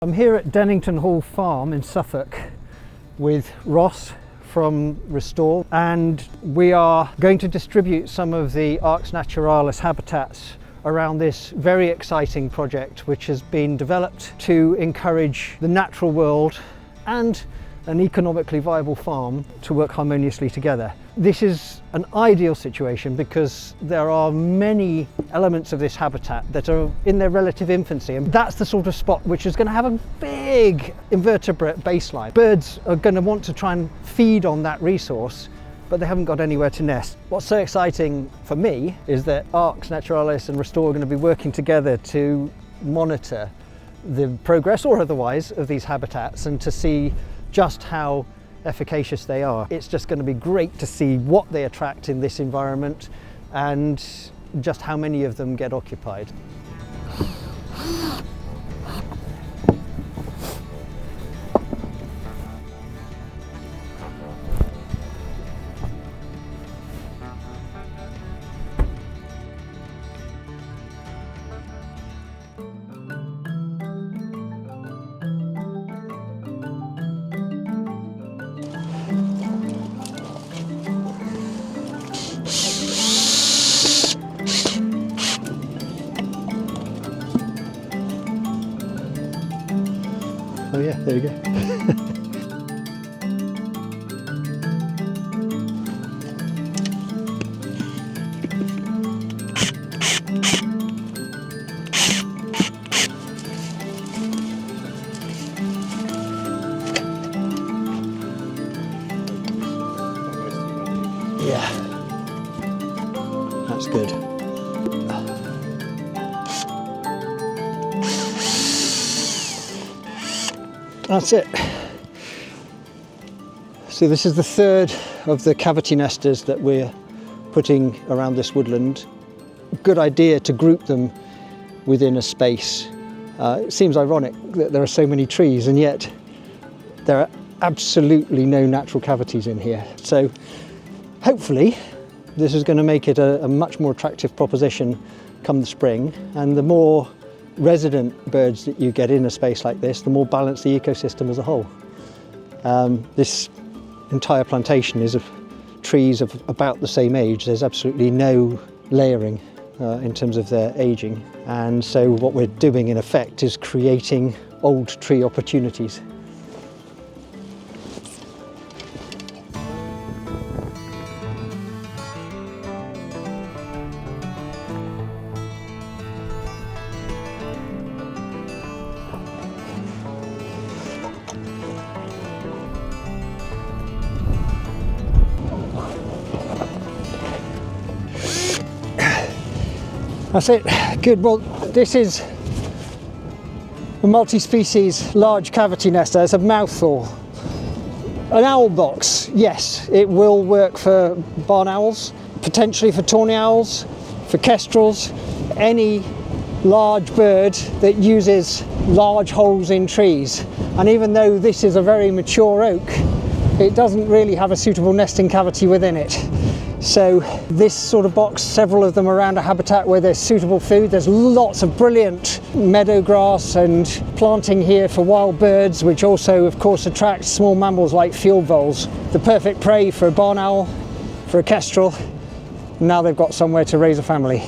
I'm here at Dennington Hall Farm in Suffolk with Ross from Restore, and we are going to distribute some of the Arx naturalis habitats around this very exciting project which has been developed to encourage the natural world and an economically viable farm to work harmoniously together. This is an ideal situation because there are many elements of this habitat that are in their relative infancy, and that's the sort of spot which is going to have a big invertebrate baseline. Birds are going to want to try and feed on that resource, but they haven't got anywhere to nest. What's so exciting for me is that Arx naturalis and Restore are going to be working together to monitor the progress or otherwise of these habitats and to see just how efficacious they are. It's just going to be great to see what they attract in this environment and just how many of them get occupied. Oh yeah, there you go. Yeah, that's good. That's it. So this is the third of the cavity nesters that we're putting around this woodland. Good idea to group them within a space. It seems ironic that there are so many trees and yet there are absolutely no natural cavities in here. So hopefully this is going to make it a much more attractive proposition come the spring, and the more resident birds that you get in a space like this, the more balanced the ecosystem as a whole. This entire plantation is of trees of about the same age. There's absolutely no layering in terms of their aging, and so what we're doing in effect is creating old tree opportunities. That's it. Good. Well, this is a multi-species large cavity nester. It's a mouthful. An owl box, yes, it will work for barn owls, potentially for tawny owls, for kestrels, any large bird that uses large holes in trees. And even though this is a very mature oak, it doesn't really have a suitable nesting cavity within it. So this sort of box, several of them around a habitat where there's suitable food. There's lots of brilliant meadow grass and planting here for wild birds, which also of course attracts small mammals like field voles. The perfect prey for a barn owl, for a kestrel. Now they've got somewhere to raise a family.